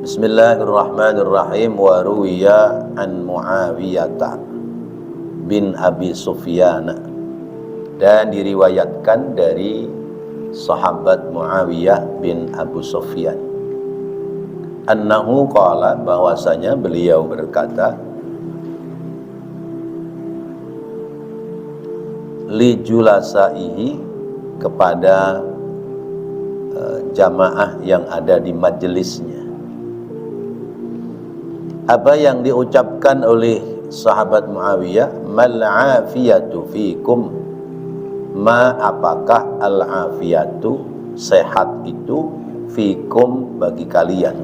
Bismillahirrahmanirrahim. Wa ruwiya an Muawiyah bin Abi Sufyan, dan diriwayatkan dari sahabat Muawiyah bin Abu Sufyan, annahu qala, bahwasanya beliau berkata, li julasaihi, kepada jamaah yang ada di majelisnya. Apa yang diucapkan oleh sahabat Muawiyah? Mal afiyatu fikum, ma apakah al afiyatu, sehat itu, fikum, bagi kalian.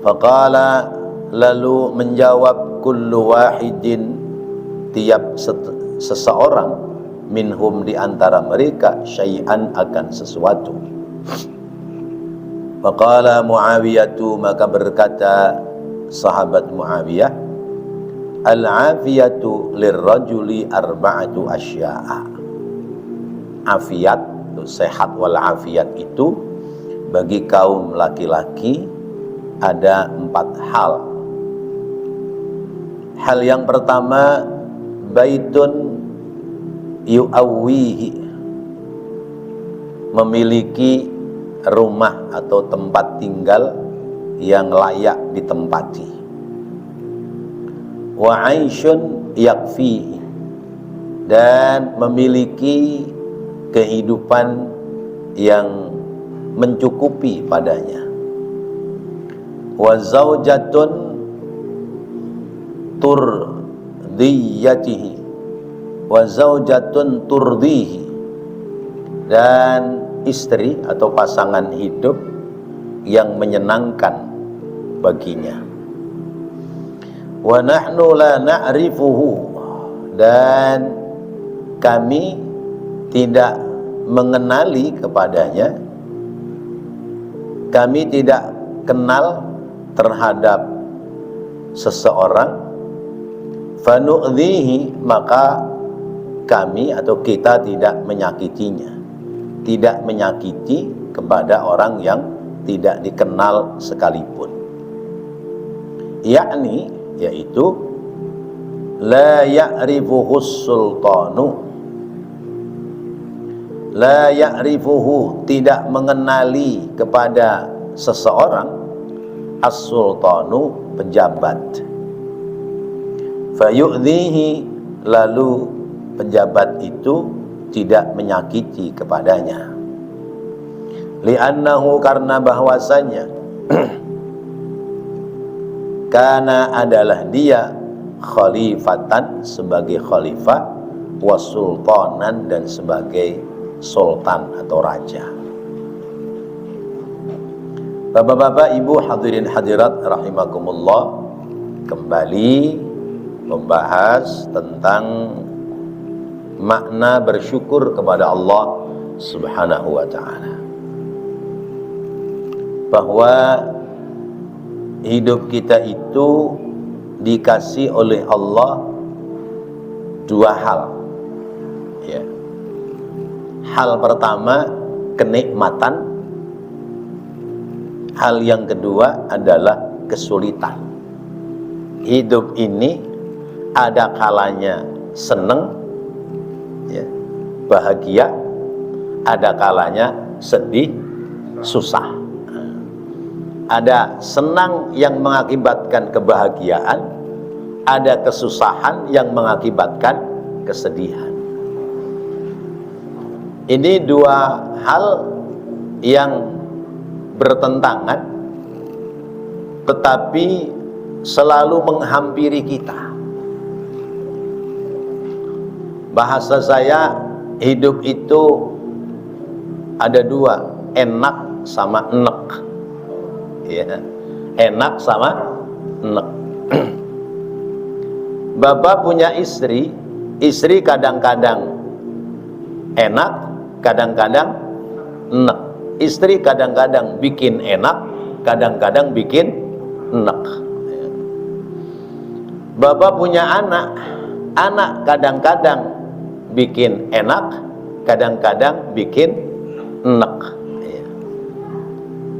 Faqala, lalu menjawab, kullu wahidin, tiap seseorang, minhum, di antara mereka, syai'an, akan sesuatu. Faqala Muawiyatu, maka berkata sahabat Muawiyah, al-afiyatu lirrajuli arba'atu asya'a. Afiat, sehat wal afiat itu bagi kaum laki-laki ada 4 hal. Hal yang pertama, baitun yu'awwihi, memiliki rumah atau tempat tinggal yang layak ditempati. Wa aisyun yakfi, dan memiliki kehidupan yang mencukupi padanya. Wa zaujatun turdiyatihi, wa zaujatun turdihi, dan istri atau pasangan hidup yang menyenangkan baginya. Wa nahnu la na'rifuhu, dan kami tidak mengenali kepadanya, kami tidak kenal terhadap seseorang. Fanu'dhihi, maka kami atau kita tidak menyakitinya, tidak menyakiti kepada orang yang tidak dikenal sekalipun. Yakni, yaitu la ya'rifuhus sultanu, la ya'rifuhu, tidak mengenali kepada seseorang, as-sultanu, pejabat. Fayu'dhihi, lalu pejabat itu tidak menyakiti kepadanya. Li'annahu, karena bahwasanya kana, adalah dia, khalifatan, sebagai khalifah, wasultanan, dan sebagai sultan atau raja. Bapak-bapak, ibu, hadirin hadirat rahimakumullah, kembali membahas tentang makna bersyukur kepada Allah Subhanahu wa ta'ala, bahwa hidup kita itu dikasih oleh Allah 2 hal, ya. Hal pertama, kenikmatan. Hal yang kedua adalah kesulitan. Hidup ini ada kalanya seneng, ya, bahagia, ada kalanya sedih, susah. Ada senang yang mengakibatkan kebahagiaan, ada kesusahan yang mengakibatkan kesedihan. Ini 2 hal yang bertentangan, tetapi selalu menghampiri kita. Bahasa saya, hidup itu ada 2, enak sama enek, ya. Enak sama enek. Bapak punya istri, istri kadang-kadang enak, kadang-kadang enek. Istri kadang-kadang bikin enak, kadang-kadang bikin enek. Bapak punya anak, anak kadang-kadang bikin enak, kadang-kadang bikin enek.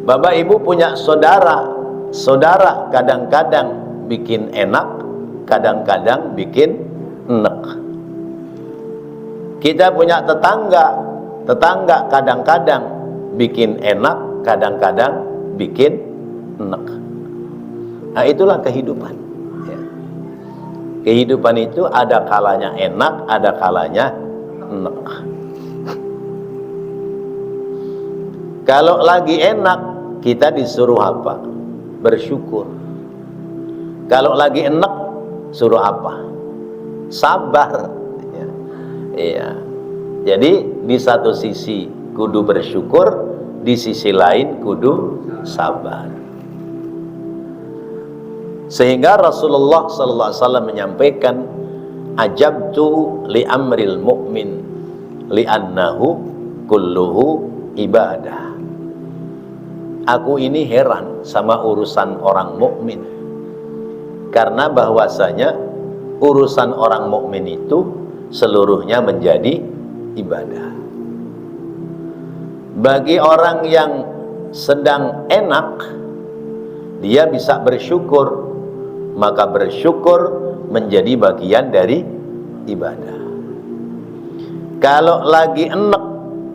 Bapak Ibu punya saudara, saudara kadang-kadang bikin enak, kadang-kadang bikin enek. Kita punya tetangga, tetangga kadang-kadang bikin enak, kadang-kadang bikin enek. Nah, itulah kehidupan. Ya. Kehidupan itu ada kalanya enak, ada kalanya enek. Kalau lagi enak, kita disuruh apa? Bersyukur. Kalau lagi enek, suruh apa? Sabar. Ya. Iya. Jadi di satu sisi kudu bersyukur, di sisi lain kudu sabar. Sehingga Rasulullah sallallahu alaihi wasallam menyampaikan, ajabtu li amril mu'min li'annahu kulluhu ibadah. Aku ini heran sama urusan orang mukmin, karena bahwasanya urusan orang mukmin itu seluruhnya menjadi ibadah. Bagi orang yang sedang enak, dia bisa bersyukur, maka bersyukur menjadi bagian dari ibadah. Kalau lagi enek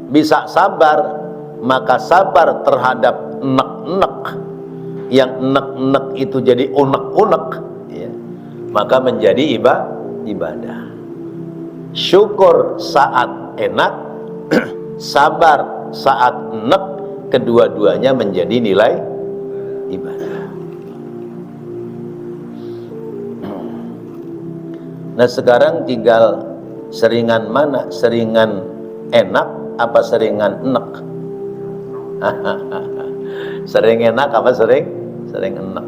bisa sabar, maka sabar terhadap enek-enek, yang enek-enek itu jadi unek-unek, ya, maka menjadi ibadah. Syukur saat enak, sabar saat enek, kedua-duanya menjadi nilai ibadah. Nah, sekarang tinggal seringan mana? Seringan enak apa seringan enek? Sering enak apa sering enak?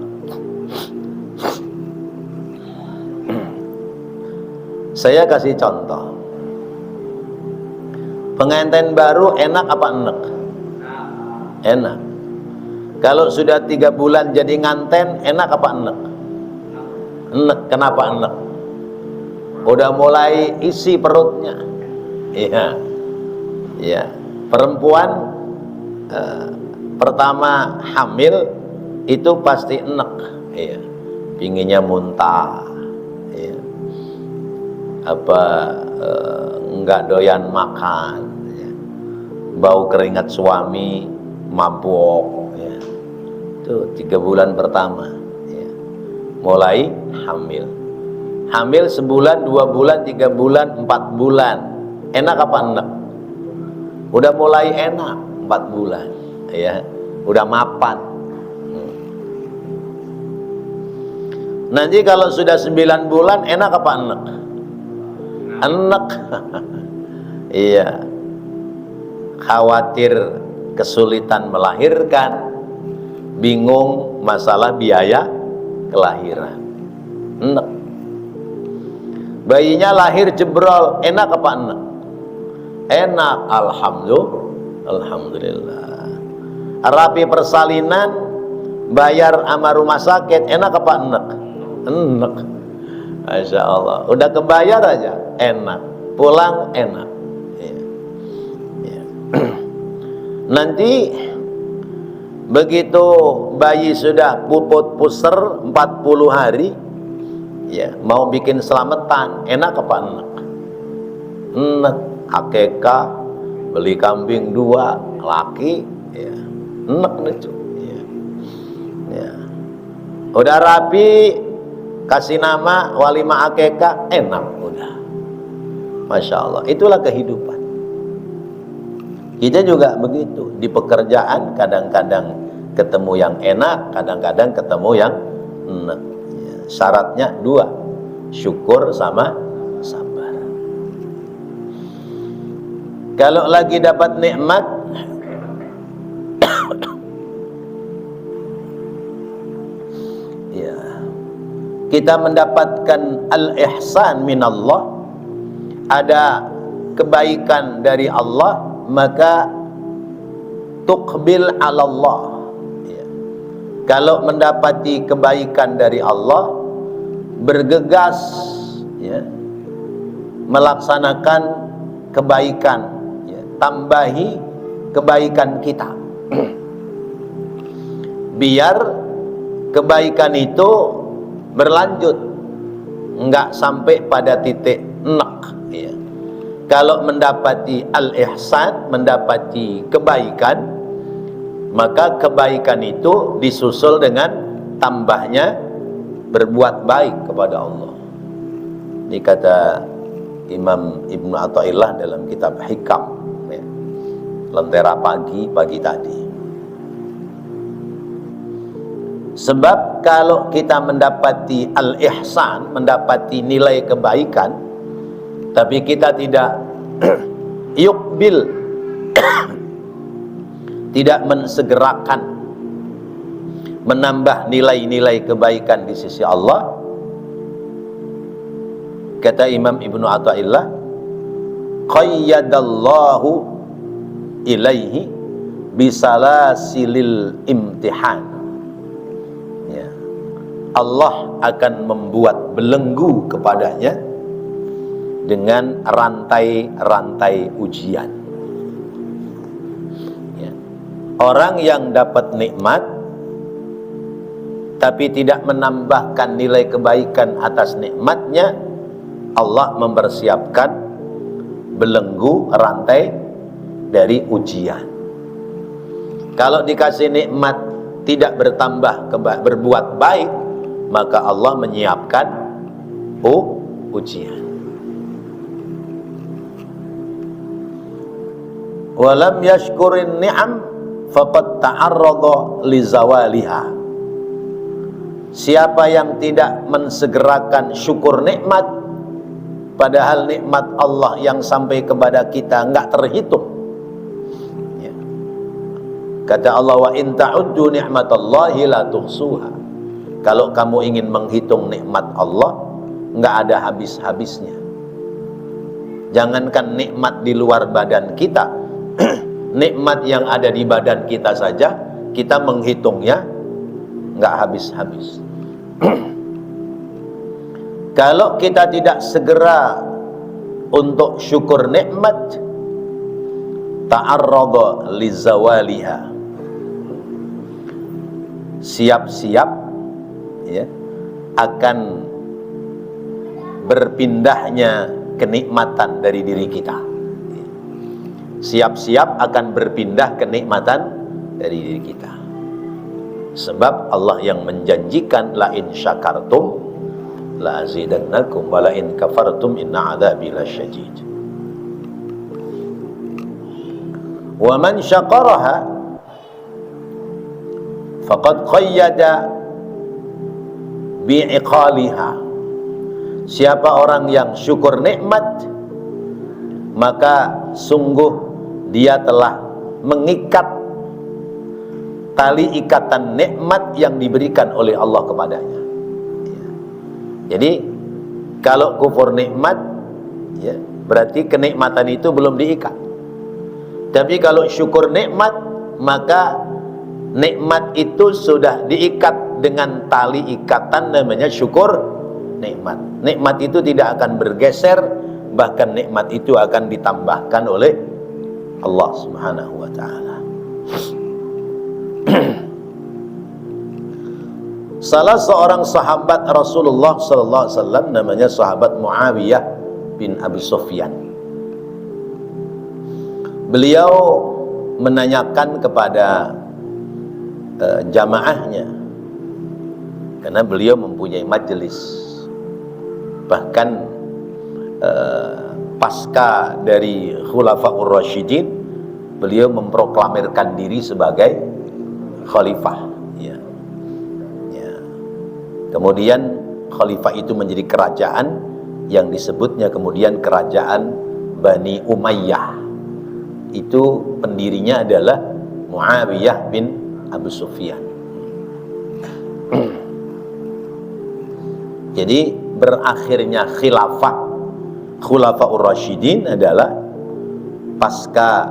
Saya kasih contoh. Pengantin baru enak apa enak? Enak. Kalau sudah 3 bulan jadi nganten, enak apa enak? Enak. Kenapa enak? Udah mulai isi perutnya. Iya. Iya. Perempuan pertama hamil itu pasti enak. Iya. Pinginnya muntah. Iya. Apa enggak doyan makan. Iya. Bau keringat suami, mabok. Iya. Itu 3 bulan pertama. Iya. Mulai hamil. Hamil sebulan, 2 bulan, 3 bulan, 4 bulan. Enak apa enak? Udah mulai enak 4 bulan, ya. Udah mapan. Nanti kalau sudah 9 bulan enak apa enak? Enak. Iya. Khawatir kesulitan melahirkan, bingung masalah biaya kelahiran. Enak. Bayinya lahir jebrol, enak apa enak? Enak, alhamdulillah. Rapi persalinan, bayar sama rumah sakit, enak apa enak? Enak. Masya Allah. Udah kebayar aja, enak. Pulang enak. Ya. Ya. Nanti begitu bayi sudah puput puser 40 hari, ya, mau bikin selamatan, enak apa enak? Enak. Akekah, beli kambing 2 laki, ya, enak itu. Ya. Ya. Udah rapi, kasih nama walimah akekah, enak udah. Masya Allah, itulah kehidupan. Kita juga begitu, di pekerjaan kadang-kadang ketemu yang enak, kadang-kadang ketemu yang enak. Ya. Syaratnya 2, syukur sama sabar. Kalau lagi dapat nikmat, ya, kita mendapatkan al-ihsan minallah, ada kebaikan dari Allah, maka tuqbil ala Allah. Ya. Kalau mendapati kebaikan dari Allah, bergegas, ya, melaksanakan kebaikan, ya, tambahi kebaikan kita. biar kebaikan itu berlanjut, enggak sampai pada titik nek, ya. Kalau mendapati al-ihsan, mendapati kebaikan, maka kebaikan itu disusul dengan tambahnya berbuat baik kepada Allah. Ini kata Imam Ibnu Athaillah dalam kitab Hikam, ya. Lentera pagi tadi. Sebab kalau kita mendapati al-ihsan, mendapati nilai kebaikan, tapi kita tidak yukbil, tidak mensegerakan menambah nilai-nilai kebaikan di sisi Allah, kata Imam Ibnu Athaillah, qayyadallahu ilaihi bisalasilil imtihan, ya. Allah akan membuat belenggu kepadanya dengan rantai-rantai ujian, ya. Orang yang dapat nikmat tapi tidak menambahkan nilai kebaikan atas nikmatnya, Allah mempersiapkan belenggu rantai dari ujian. Kalau dikasih nikmat tidak bertambah berbuat baik, maka Allah menyiapkan ujian. Walam yashkurin ni'am faqad ta'arrada li zawaliha. Siapa yang tidak mensegerakan syukur nikmat, padahal nikmat Allah yang sampai kepada kita enggak terhitung, ya. Kata Allah, wa in ta'uddu ni'matallahi la tuhsuha. Kalau kamu ingin menghitung nikmat Allah, enggak ada habis-habisnya. Jangankan nikmat di luar badan kita, nikmat yang ada di badan kita saja kita menghitungnya nggak habis-habis. Kalau kita tidak segera untuk syukur nikmat, ta'arrada lizawaliha, siap-siap, ya, akan berpindahnya kenikmatan dari diri kita. Siap-siap akan berpindah kenikmatan dari diri kita. Sebab Allah yang menjanjikan, la in syakartum la azidannakum wa la in kafartum inna adzabi lasyadid. Wa man syakaraha faqad qayyada bi'iqaliha. Siapa orang yang syukur nikmat, maka sungguh dia telah mengikat tali ikatan nikmat yang diberikan oleh Allah kepadanya. Jadi kalau kufur nikmat, ya, berarti kenikmatan itu belum diikat. Tapi kalau syukur nikmat, maka nikmat itu sudah diikat dengan tali ikatan namanya syukur nikmat. Nikmat itu tidak akan bergeser, bahkan nikmat itu akan ditambahkan oleh Allah Subhanahu wa ta'ala. Salah seorang sahabat Rasulullah sallallahu alaihi wasallam namanya sahabat Muawiyah bin Abi Sufyan. Beliau menanyakan kepada jamaahnya, karena beliau mempunyai majelis. Bahkan pasca dari Khulafaur Rasyidin, beliau memproklamirkan diri sebagai khalifah, ya. Ya. Kemudian khalifah itu menjadi kerajaan yang disebutnya kemudian kerajaan Bani Umayyah. Itu pendirinya adalah Muawiyah bin Abu Sufyan. Jadi berakhirnya Khulafaur Rasyidin adalah pasca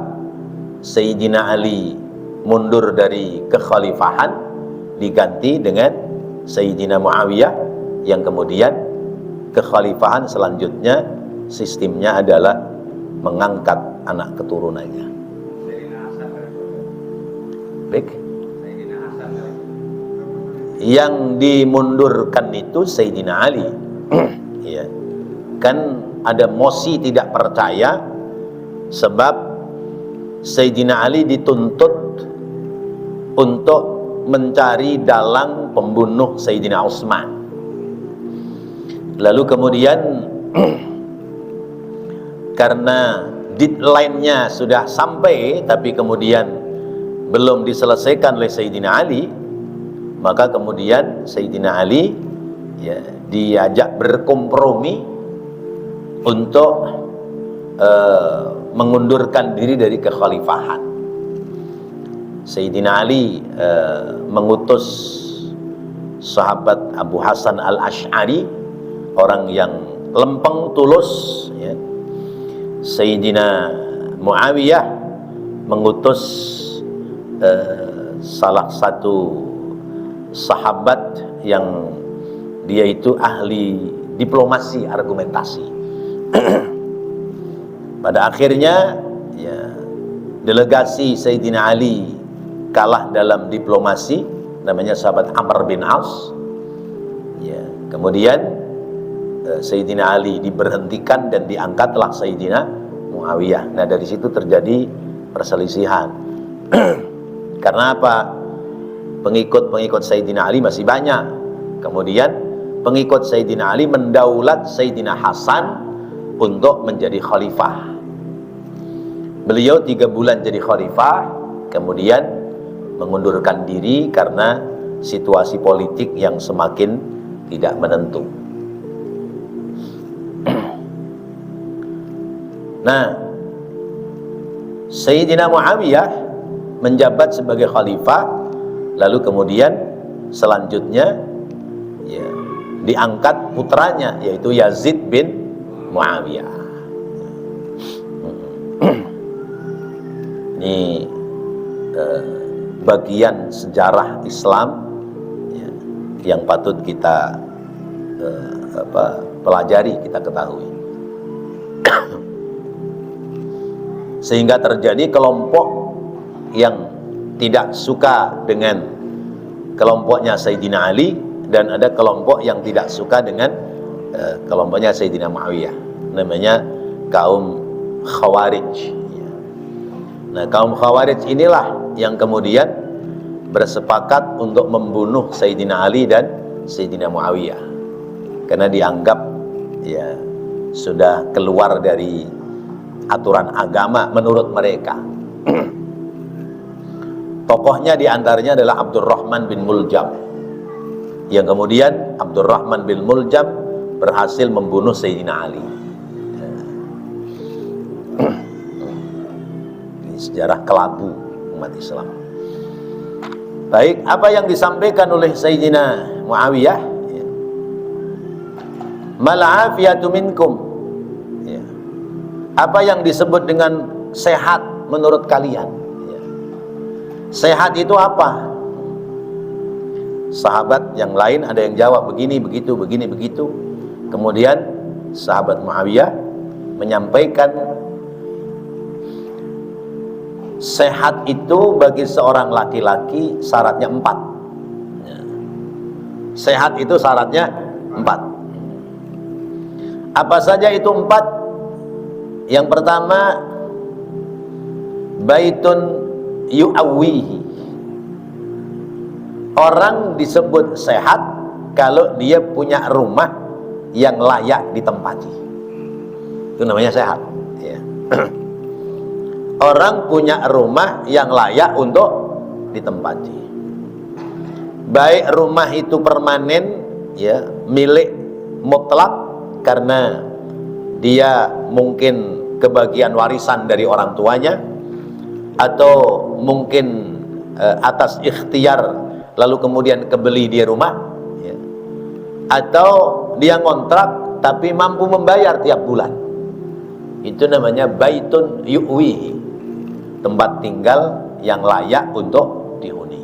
Sayyidina Ali mundur dari kekhalifahan, diganti dengan Sayyidina Muawiyah, yang kemudian kekhalifahan selanjutnya sistemnya adalah mengangkat anak keturunannya. Baik. yang dimundurkan itu Sayyidina Ali. Ya. Kan ada mosi tidak percaya sebab Sayyidina Ali dituntut untuk mencari dalang pembunuh Sayyidina Utsman. Lalu kemudian karena deadline-nya sudah sampai tapi kemudian belum diselesaikan oleh Sayyidina Ali, maka kemudian Sayyidina Ali ya, diajak berkompromi untuk mengundurkan diri dari kekhalifahan. Sayyidina Ali mengutus sahabat Abu Hasan al-Ash'ari, orang yang lempeng tulus ya. Sayyidina Muawiyah mengutus salah satu sahabat yang dia itu ahli diplomasi argumentasi. Pada akhirnya ya, delegasi Sayyidina Ali kalah dalam diplomasi, namanya sahabat Amr bin As ya. Kemudian Sayyidina Ali diberhentikan dan diangkatlah Sayyidina Muawiyah. Nah dari situ terjadi perselisihan. Karena apa? Pengikut-pengikut Sayyidina Ali masih banyak. Kemudian pengikut Sayyidina Ali mendaulat Sayyidina Hasan untuk menjadi khalifah. Beliau 3 bulan jadi khalifah, kemudian mengundurkan diri karena situasi politik yang semakin tidak menentu. Nah, Sayyidina Muawiyah menjabat sebagai khalifah, lalu kemudian selanjutnya ya, diangkat putranya yaitu Yazid bin Muawiyah. Ini bagian sejarah Islam ya, yang patut kita pelajari, kita ketahui. Sehingga terjadi kelompok yang tidak suka dengan kelompoknya Sayyidina Ali, dan ada kelompok yang tidak suka dengan kelompoknya Sayyidina Muawiyah, namanya kaum Khawarij. Nah kaum Khawarij inilah yang kemudian bersepakat untuk membunuh Sayyidina Ali dan Sayyidina Muawiyah, karena dianggap ya sudah keluar dari aturan agama menurut mereka. Tokohnya diantaranya adalah Abdurrahman bin Muljam, yang kemudian Abdurrahman bin Muljam berhasil membunuh Sayyidina Ali. Ini sejarah kelabu umat Islam. Baik, apa yang disampaikan oleh Sayyidina Muawiyah, ya. Mal'afiyatu minkum ya. Apa yang disebut dengan sehat menurut kalian ya. Sehat itu apa? Sahabat yang lain ada yang jawab begini, begitu, begini, begitu. Kemudian sahabat Muawiyah menyampaikan sehat itu bagi seorang laki-laki syaratnya 4 ya. Sehat itu syaratnya 4. Apa saja itu 4? Yang pertama, baitun yu'awwihi. Orang disebut sehat kalau dia punya rumah yang layak ditempati. Itu namanya sehat ya. Orang punya rumah yang layak untuk ditempati. Baik rumah itu permanen ya, milik mutlak karena dia mungkin kebagian warisan dari orang tuanya, atau mungkin atas ikhtiar lalu kemudian kebeli dia rumah ya. Atau dia ngontrak tapi mampu membayar tiap bulan. Itu namanya baitun yu'wihi, tempat tinggal yang layak untuk dihuni.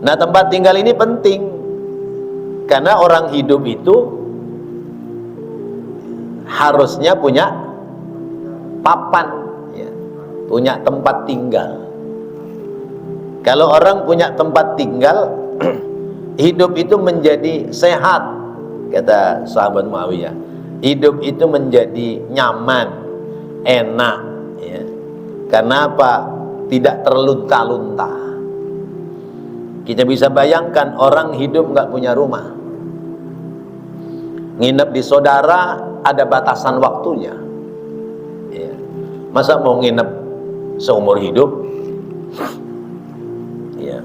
Nah tempat tinggal ini penting karena orang hidup itu harusnya punya papan ya, punya tempat tinggal. Kalau orang punya tempat tinggal, hidup itu menjadi sehat, kata sahabat Muawiyah. Hidup itu menjadi nyaman, enak, ya. Karena apa? Tidak terlunta-lunta. Kita bisa bayangkan orang hidup nggak punya rumah, nginep di saudara, ada batasan waktunya, ya. Masa mau nginep seumur hidup? Ya.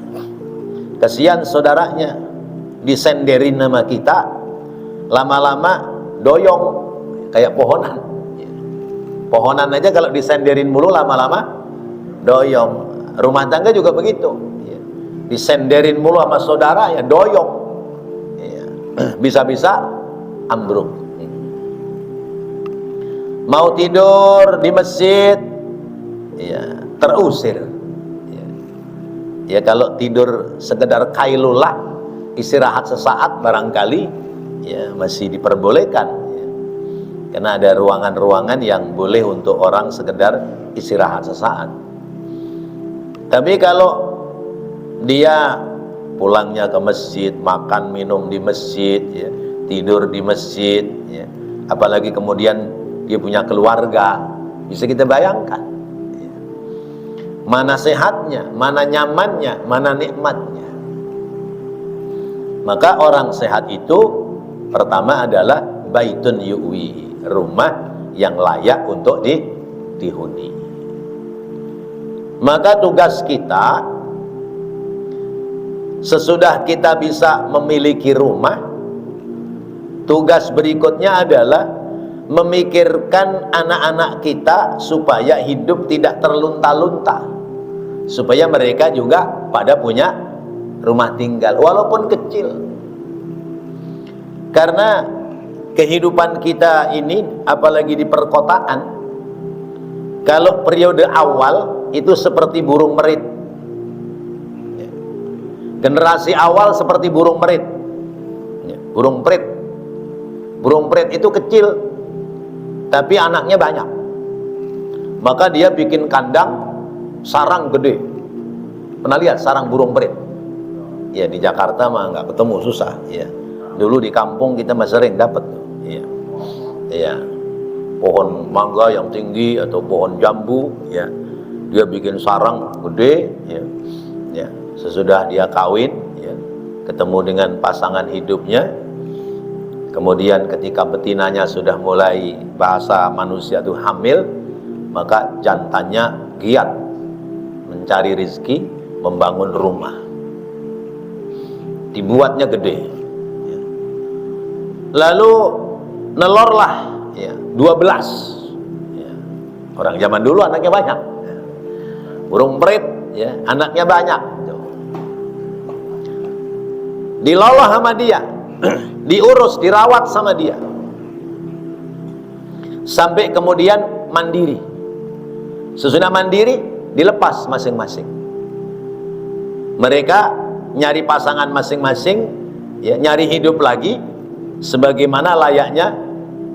Kasihan saudaranya, disenderin nama kita, lama-lama doyong kayak pohonan. Pohonan aja kalau disenderin mulu lama-lama doyong. Rumah tangga juga begitu, disenderin mulu sama saudara, ya doyong, ya. Bisa-bisa ambruk. Mau tidur di masjid, ya terusir, ya. Ya kalau tidur sekedar kailullah, istirahat sesaat barangkali, ya masih diperbolehkan, ya. Karena ada ruangan-ruangan yang boleh untuk orang sekedar istirahat sesaat. Tapi kalau dia pulangnya ke masjid, makan minum di masjid, ya, tidur di masjid, ya. Apalagi kemudian dia punya keluarga, bisa kita bayangkan, ya. Mana sehatnya, mana nyamannya, mana nikmatnya. Maka orang sehat itu pertama adalah baitun yu'wi, rumah yang layak untuk dihuni. Maka tugas kita, sesudah kita bisa memiliki rumah, tugas berikutnya adalah memikirkan anak-anak kita supaya hidup tidak terlunta-lunta, supaya mereka juga pada punya rumah tinggal walaupun kecil. Karena kehidupan kita ini, apalagi di perkotaan, kalau periode awal itu seperti burung merit. Generasi awal seperti burung merit, ya, burung perit. Burung perit itu kecil, tapi anaknya banyak. Maka dia bikin kandang, sarang gede. Pernah lihat sarang burung perit? Ya di Jakarta mah nggak ketemu, susah. Ya. Dulu di kampung kita masih sering dapat. Ya. Ya. Pohon mangga yang tinggi atau pohon jambu, ya. Dia bikin sarang gede, ya. Ya. Sesudah dia kawin, ya, ketemu dengan pasangan hidupnya, kemudian ketika betinanya sudah mulai, bahasa manusia itu hamil, maka jantannya giat mencari rezeki, membangun rumah, dibuatnya gede, ya. Lalu nelorlah, ya, 12, ya. Orang zaman dulu anaknya banyak, ya. Burung perit, ya, anaknya banyak. Dilolah sama dia, diurus, dirawat sama dia, sampai kemudian mandiri. Sesudah mandiri, dilepas masing-masing. Mereka nyari pasangan masing-masing, ya, nyari hidup lagi sebagaimana layaknya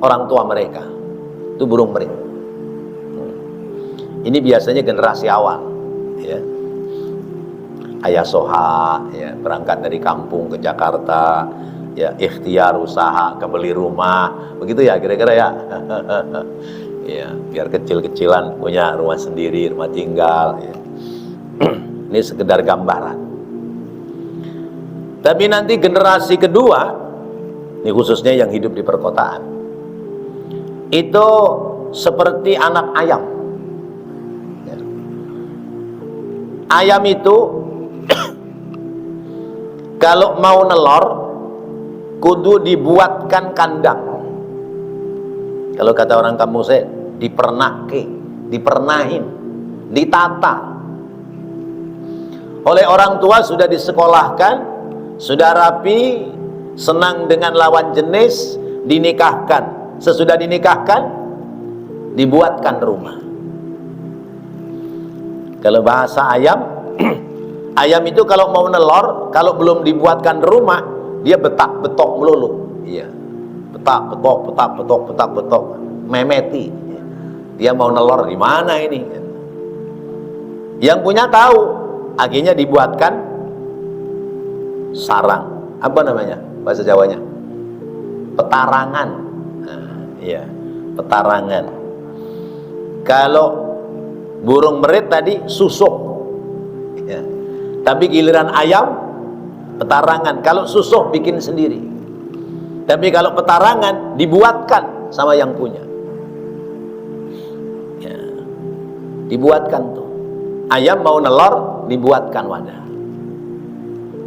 orang tua mereka. Itu burung perit. Ini biasanya generasi awal, ya. Ayah soha, ya, berangkat dari kampung ke Jakarta, ya, ikhtiar usaha, kebeli rumah, begitu ya kira-kira ya. Ya, biar kecil-kecilan punya rumah sendiri, rumah tinggal, ya. Ini sekedar gambaran. Tapi nanti generasi kedua, ini khususnya yang hidup di perkotaan, itu seperti anak ayam, ya. Ayam itu kalau mau nelor kudu dibuatkan kandang. Kalau kata orang kampung saya, dipernake, dipernahin, ditata. Oleh orang tua sudah disekolahkan, sudah rapi, senang dengan lawan jenis, dinikahkan. Sesudah dinikahkan, dibuatkan rumah. Kalau bahasa ayam, ayam itu kalau mau nelor, kalau belum dibuatkan rumah, dia betak-betok melulu. Iya. Betak-betok, betak-betok, betak-betok, memeti. Dia mau nelor di mana ini? Yang punya tahu, akhirnya dibuatkan sarang. Apa namanya bahasa Jawanya? Petarangan. Nah, iya, petarangan. Kalau burung merit tadi susuk, ya. Tapi giliran ayam petarangan. Kalau susuk bikin sendiri. Tapi kalau petarangan dibuatkan sama yang punya. Ya. Dibuatkan tuh. Ayam mau nelor, dibuatkan wadah.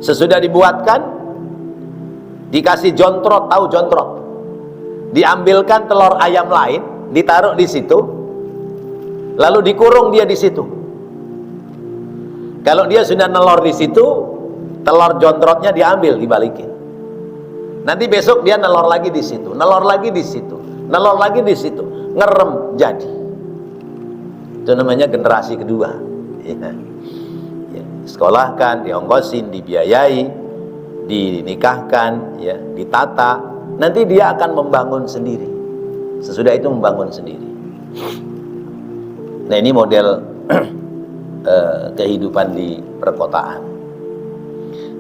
Sesudah dibuatkan, dikasih jontrot, tahu jontrot? Diambilkan telur ayam lain, ditaruh di situ, lalu dikurung dia di situ. Kalau dia sudah nelor di situ, telur jontrotnya diambil, dibalikin. Nanti besok dia nelor lagi di situ, nelor lagi di situ, nelor lagi di situ, ngerem jadi. Itu namanya generasi kedua. Ya. Ya. Sekolahkan, diongkosin, dibiayai, dinikahkan, ya, ditata. Nanti dia akan membangun sendiri. Sesudah itu membangun sendiri. Nah, ini model kehidupan di perkotaan.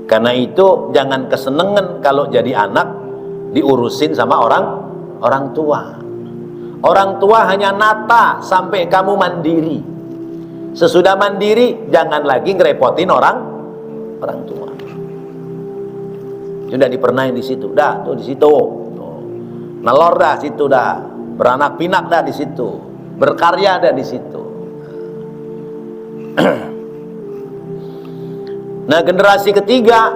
Karena itu jangan kesenengan kalau jadi anak diurusin sama orang tua. Orang tua hanya nata sampai kamu mandiri. Sesudah mandiri jangan lagi ngerepotin orang tua. Sudah dipernain di situ, dah tuh di situ. Nelor dah situ dah, beranak pinak dah di situ, berkarya dah di situ. Nah, generasi ketiga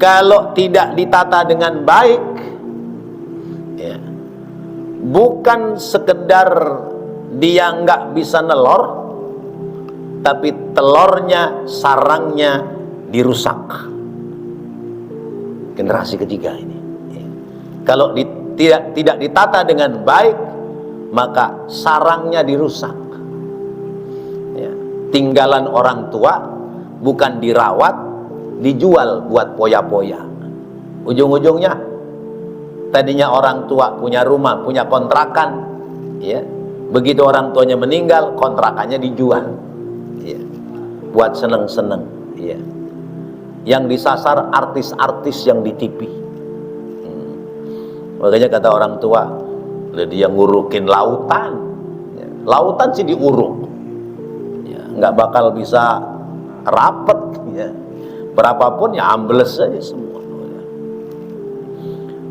kalau tidak ditata dengan baik, ya, bukan sekedar dia nggak bisa nelor, tapi telurnya, sarangnya dirusak. Generasi ketiga ini, ya. Kalau tidak ditata dengan baik, maka sarangnya dirusak. Ya. Tinggalan orang tua bukan dirawat, dijual buat poya-poya. Ujung-ujungnya tadinya orang tua punya rumah, punya kontrakan, ya. Begitu orang tuanya meninggal, kontrakannya dijual, ya. Buat seneng-seneng, ya. Yang disasar artis-artis yang di TV. Makanya kata orang tua, dia ngurukin lautan, ya. Lautan sih diuruk, ya, nggak bakal bisa rapet, ya. Berapapun ya ambles saja semua, ya.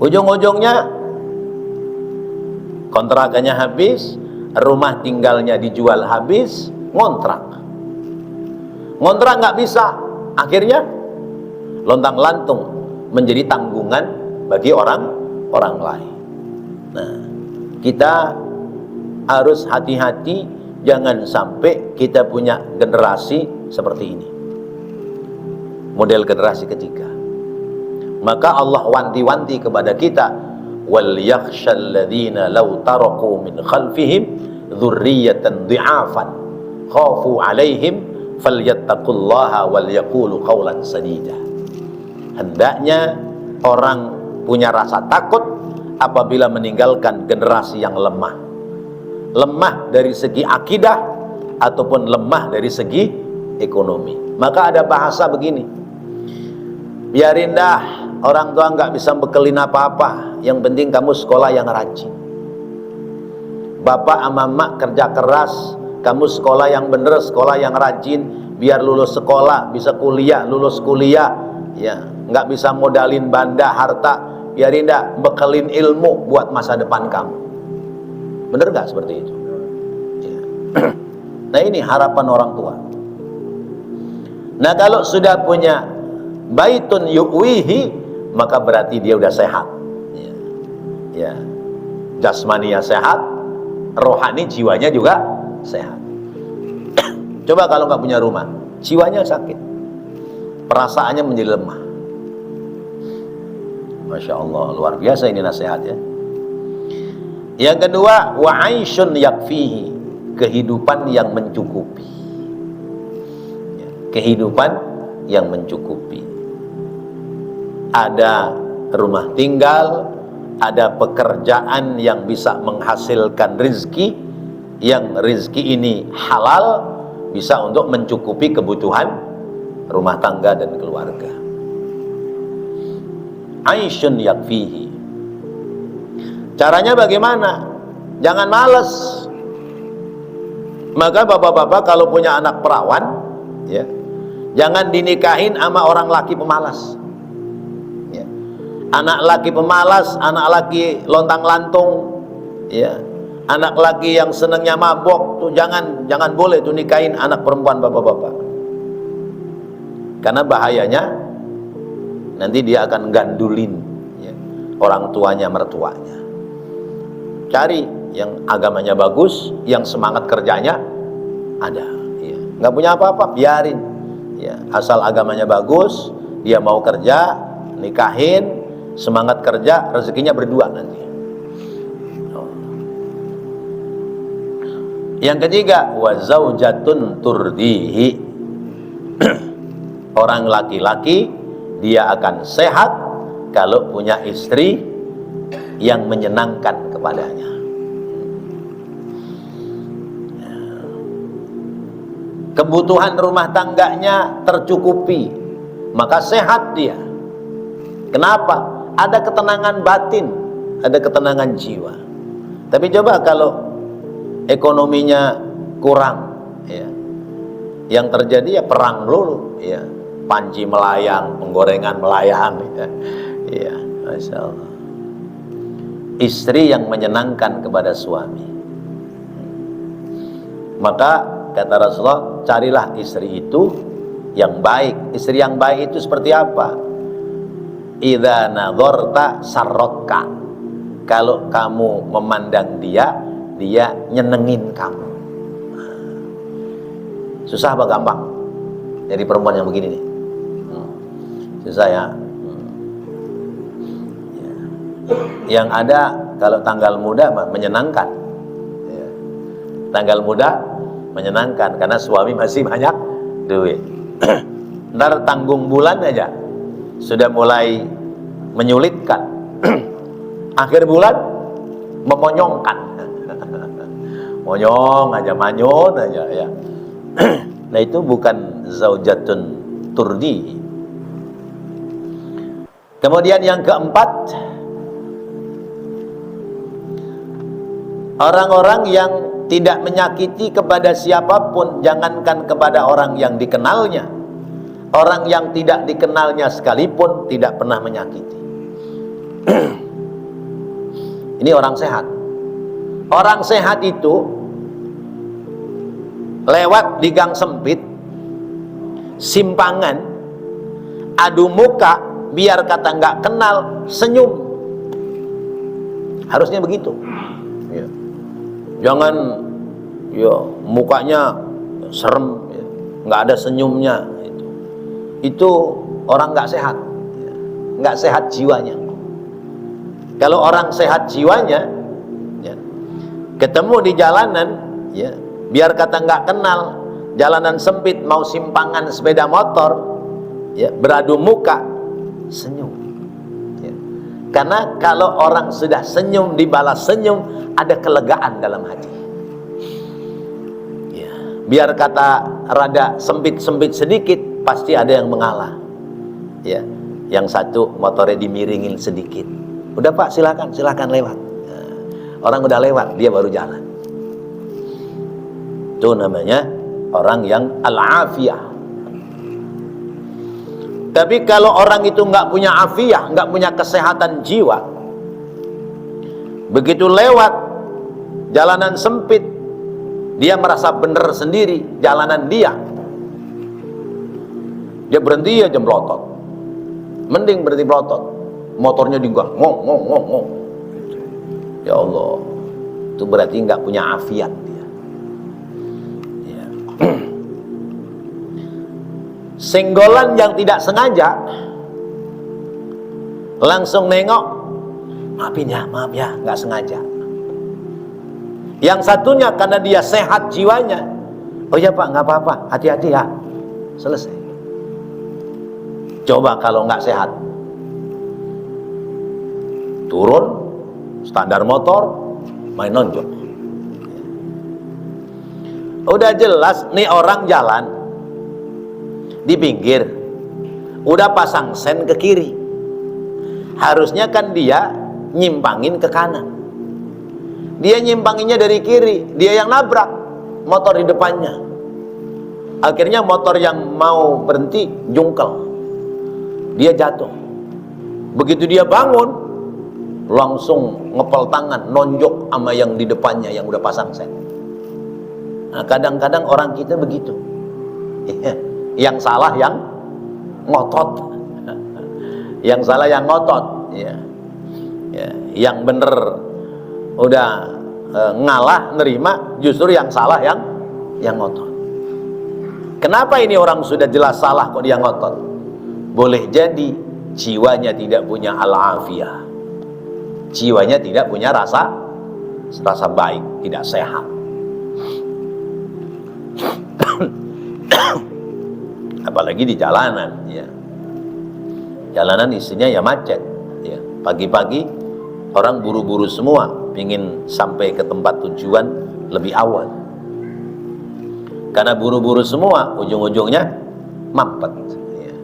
Ujung-ujungnya kontrakannya habis, rumah tinggalnya dijual habis, ngontrak nggak bisa, akhirnya lontang-lantung menjadi tanggungan bagi orang lain. Nah, kita harus hati-hati jangan sampai kita punya generasi seperti ini, model generasi ketiga. Maka Allah wanti-wanti kepada kita, wal yakhshal ladzina law taraku min khalfihim dzurriyyatan dhi'afan khafu 'alaihim falyattaqullaha wal yaqulu qawlan sadida. Hendaknya orang punya rasa takut apabila meninggalkan generasi yang lemah dari segi akidah ataupun lemah dari segi ekonomi. Maka ada bahasa begini, biarin dah orang tua nggak bisa bekelin apa-apa, yang penting kamu sekolah yang rajin. Bapak sama emak kerja keras, kamu sekolah yang bener, sekolah yang rajin, biar lulus sekolah, bisa kuliah, lulus kuliah, ya, nggak bisa modalin banda harta, biarin dah bekelin ilmu buat masa depan kamu. Bener nggak seperti itu? Ya. Nah, ini harapan orang tua. Nah, kalau sudah punya baitun yu'wihi, maka berarti dia udah sehat, ya. Ya. Jasmaninya sehat, rohani jiwanya juga sehat. Coba kalau nggak punya rumah, jiwanya sakit, perasaannya menjadi lemah. Masya Allah, luar biasa ini nasihat, ya. Yang kedua, wa aisyun yakfihi, kehidupan yang mencukupi, ya, kehidupan yang mencukupi. Ada rumah tinggal, ada pekerjaan yang bisa menghasilkan rizki, yang rizki ini halal, bisa untuk mencukupi kebutuhan rumah tangga dan keluarga. Aisyun yakfihi. Caranya bagaimana? Jangan malas. Maka bapak-bapak kalau punya anak perawan, ya, jangan dinikahin sama orang laki pemalas. Ya. Anak laki pemalas, anak laki lontang-lantung, ya, anak laki yang senangnya mabok, tuh jangan boleh tuh nikahin anak perempuan bapak-bapak. Karena bahayanya nanti dia akan gandulin, ya, orang tuanya, mertuanya. Cari yang agamanya bagus, yang semangat kerjanya ada, ya. Nggak punya apa-apa, biarin, ya. Asal agamanya bagus, dia mau kerja, nikahin, semangat kerja, rezekinya berdua nanti. Yang ketiga, wa zaujatun turdihi. Orang laki-laki dia akan sehat kalau punya istri yang menyenangkan kepadanya. Kebutuhan rumah tangganya tercukupi, maka sehat dia. Kenapa? Ada ketenangan batin, ada ketenangan jiwa. Tapi coba kalau ekonominya kurang, ya, yang terjadi ya perang dulu, ya, panci melayang, penggorengan melayang, ya, ya, Masya Allah. Istri yang menyenangkan kepada suami. Maka kata Rasulullah, carilah istri itu yang baik. Istri yang baik itu seperti apa? Idza nadharta sarratka. Kalau kamu memandang dia nyenengin kamu. Susah apa gampang jadi perempuan yang begini nih? Susah ya. Yang ada kalau tanggal muda menyenangkan, ya. Tanggal muda menyenangkan karena suami masih banyak duit. Ntar tanggung bulan aja sudah mulai menyulitkan. Akhir bulan memonyongkan. Monyong aja, manyun aja, ya. Nah itu bukan zaujatun turdi. Kemudian yang keempat, orang-orang yang tidak menyakiti kepada siapapun, jangankan kepada orang yang dikenalnya, orang yang tidak dikenalnya sekalipun tidak pernah menyakiti. Ini orang sehat. Orang sehat itu lewat di gang sempit, simpangan, adu muka, biar kata nggak kenal, senyum. Harusnya begitu, ya. Jangan ya mukanya serem, ya, nggak ada senyumnya. Itu orang nggak sehat, ya. Nggak sehat jiwanya. Kalau orang sehat jiwanya, ya, ketemu di jalanan, ya, biar kata nggak kenal, jalanan sempit, mau simpangan sepeda motor, ya, beradu muka, senyum, ya. Karena kalau orang sudah senyum dibalas senyum, ada kelegaan dalam hati, ya. Biar kata rada sempit-sempit sedikit, pasti ada yang mengalah, ya. Yang satu motornya dimiringin sedikit, udah Pak silakan lewat. Nah, orang udah lewat, dia baru jalan. Itu namanya orang yang al-afiyah. Tapi kalau orang itu nggak punya afiyah, nggak punya kesehatan jiwa, begitu lewat jalanan sempit, dia merasa benar sendiri jalanan dia berhenti aja melotot. Mending berhenti melotot, motornya digang, ngong. Ya Allah, itu berarti nggak punya afiat dia. Ya. Senggolan yang tidak sengaja, langsung nengok, maaf ya, nggak sengaja. Yang satunya karena dia sehat jiwanya, oh ya Pak, nggak apa-apa, hati-hati ya, selesai. Coba kalau nggak sehat, turun standar motor, main nonjok. Udah jelas nih orang jalan, di pinggir, udah pasang sen ke kiri. Harusnya kan dia nyimpangin ke kanan. Dia nyimpanginnya dari kiri, dia yang nabrak motor di depannya. Akhirnya motor yang mau berhenti jungkel, dia jatuh. Begitu dia bangun, langsung ngepel tangan, nonjok sama yang di depannya yang udah pasang sen. Nah, kadang-kadang orang kita begitu. Yang salah yang ngotot, yang salah yang ngotot, ya. Yang bener udah ngalah nerima, justru yang salah yang ngotot. Kenapa ini orang sudah jelas salah kok dia ngotot? Boleh jadi jiwanya tidak punya al-afiyah, jiwanya tidak punya rasa baik, tidak sehat. Apalagi di jalanan, ya. Jalanan isinya ya macet, ya. Pagi-pagi orang buru-buru semua, pingin sampai ke tempat tujuan lebih awal. Karena buru-buru semua, ujung-ujungnya mampet, ya.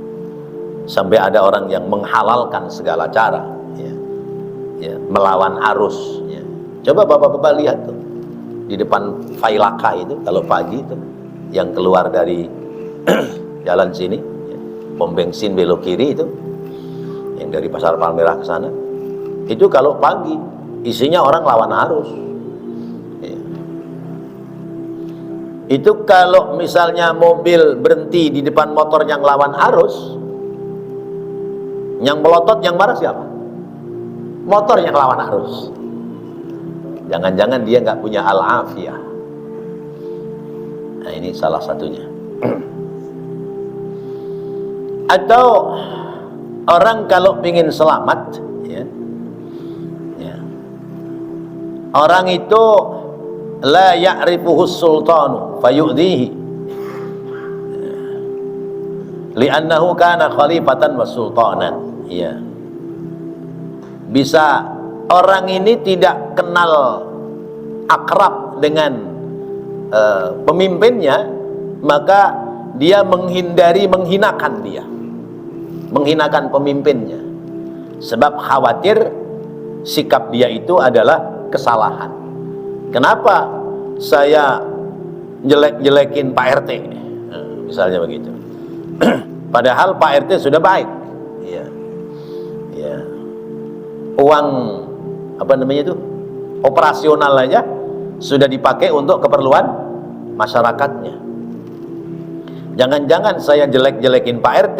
Sampai ada orang yang menghalalkan segala cara, ya. Ya, melawan arus, ya. Coba bapak-bapak lihat tuh di depan Failaka itu, kalau pagi itu yang keluar dari jalan sini, ya, pom bensin belok kiri itu, yang dari Pasar Palmerah ke sana, itu kalau pagi isinya orang lawan arus, ya. Itu kalau misalnya mobil berhenti di depan motor yang lawan arus, yang melotot, yang marah siapa? Motor yang lawan arus. Jangan-jangan dia nggak punya al-afiyah. Nah, ini salah satunya. Atau orang kalau ingin selamat, ya, ya, orang itu la ya'rifuhu sultanu fayu'dihi li'annahu kana khalifatan wa sultanan, ya. Bisa orang ini tidak kenal akrab dengan pemimpinnya, maka dia menghinakan dia, menghinakan pemimpinnya, sebab khawatir sikap dia itu adalah kesalahan. Kenapa saya jelek-jelekin Pak RT, misalnya begitu. Padahal Pak RT sudah baik, ya. Ya. Uang apa namanya itu, operasional aja sudah dipakai untuk keperluan masyarakatnya. Jangan-jangan saya jelek-jelekin Pak RT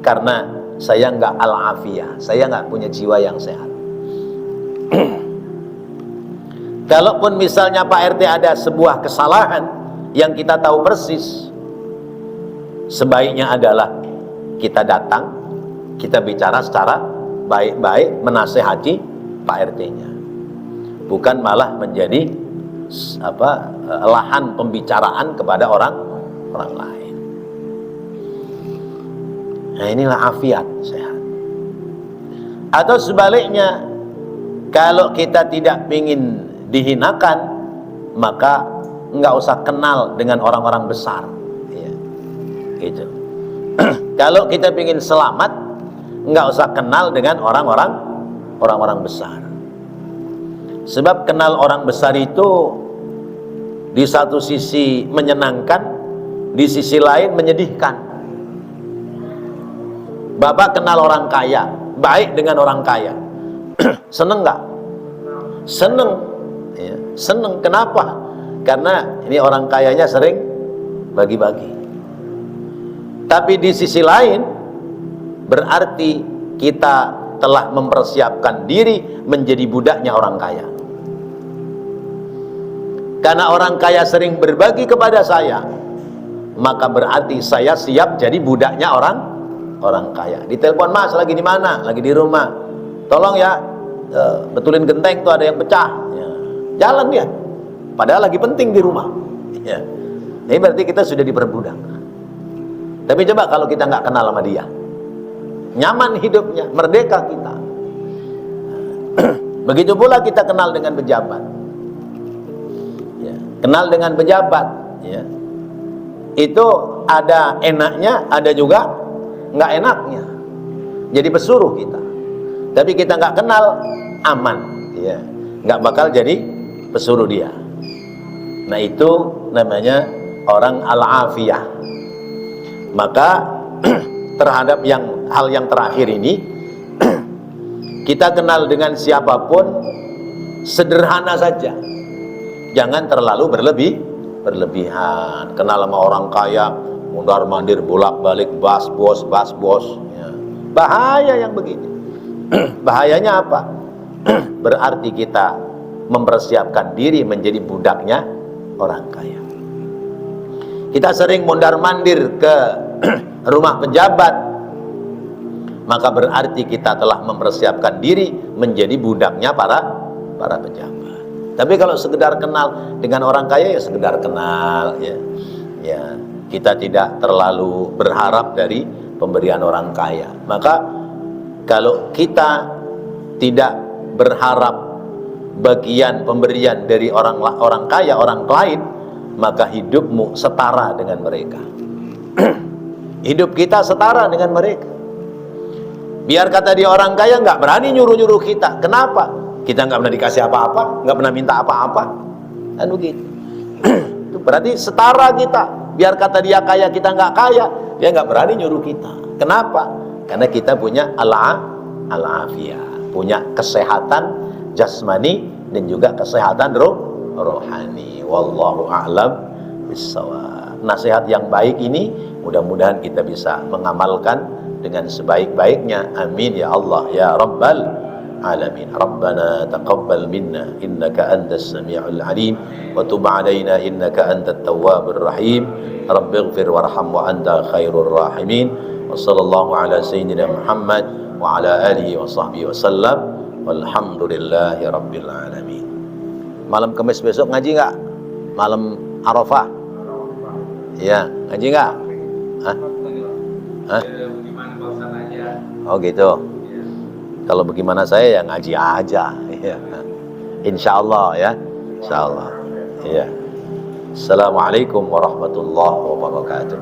karena saya nggak al-afiyah, saya nggak punya jiwa yang sehat. Kalaupun misalnya Pak RT ada sebuah kesalahan yang kita tahu persis, sebaiknya adalah kita datang, kita bicara secara baik-baik, menasehati Pak RT-nya, bukan malah menjadi lahan pembicaraan kepada orang lain. Nah, inilah afiat sehat. Atau sebaliknya, kalau kita tidak ingin dihinakan, maka nggak usah kenal dengan orang-orang besar, ya. Gitu. Kalau kita ingin selamat, nggak usah kenal dengan orang-orang besar. Sebab kenal orang besar itu di satu sisi menyenangkan, di sisi lain menyedihkan. Bapak kenal orang kaya, baik dengan orang kaya, seneng nggak? Seneng, ya, seneng. Kenapa? Karena ini orang kayanya sering bagi-bagi. Tapi di sisi lain berarti kita telah mempersiapkan diri menjadi budaknya orang kaya. Karena orang kaya sering berbagi kepada saya, maka berarti saya siap jadi budaknya orang kaya. Ditelepon, Mas lagi di mana? Lagi di rumah. Tolong ya, betulin genteng tuh ada yang pecah. Ya. Jalan dia. Padahal lagi penting di rumah. Ya. Ini berarti kita sudah diperbudak. Tapi coba kalau kita nggak kenal sama dia, nyaman hidupnya, merdeka kita. Begitu pula kita kenal dengan pejabat, ya, kenal dengan pejabat, ya. itu ada enaknya, ada juga nggak enaknya. Jadi pesuruh kita. Tapi kita nggak kenal, aman, ya, nggak bakal jadi pesuruh dia. Nah itu namanya orang al-afiyah. Maka terhadap hal yang terakhir ini, kita kenal dengan siapapun sederhana saja, jangan terlalu berlebihan. Kenal sama orang kaya, mundar mandir bolak balik, bas bos ya. Bahaya yang begini. Bahayanya apa? Berarti kita mempersiapkan diri menjadi budaknya orang kaya. Kita sering mondar mandir ke rumah pejabat, maka berarti kita telah mempersiapkan diri menjadi budaknya para pejabat. Tapi kalau sekedar kenal dengan orang kaya, ya sekedar kenal, ya kita tidak terlalu berharap dari pemberian orang kaya. Maka kalau kita tidak berharap bagian pemberian dari orang kaya, orang lain, maka hidupmu setara dengan mereka. Hidup kita setara dengan mereka. Biar kata dia orang kaya, nggak berani nyuruh-nyuruh kita. Kenapa? Kita nggak pernah dikasih apa-apa, nggak pernah minta apa-apa, kan begitu. Itu berarti setara kita. Biar kata dia kaya, kita nggak kaya, dia nggak berani nyuruh kita. Kenapa? Karena kita punya al-afiyah, punya kesehatan jasmani dan juga kesehatan rohani. Wallahu a'lam bissawab. Nasihat yang baik ini mudah-mudahan kita bisa mengamalkan dengan sebaik-baiknya. Amin ya Allah ya Rabbal alamin. Rabbana taqabbal minna innaka antas samiul alim wa tub alaina innaka antat tawwabur rahim. Rabbighfir warham wa anta khairur rahimin. Wa sallallahu ala sayyidina Muhammad wa ala alihi wa sahbihi wasallam. Walhamdulillahi rabbil alamin. Malam Kamis besok ngaji enggak? Malam Arafah. Ya, ngaji enggak? Hah? Oh gitu. Kalau bagaimana saya, ya ngaji aja. Insya Allah ya. Insya Allah. Ya. Assalamualaikum warahmatullahi wabarakatuh.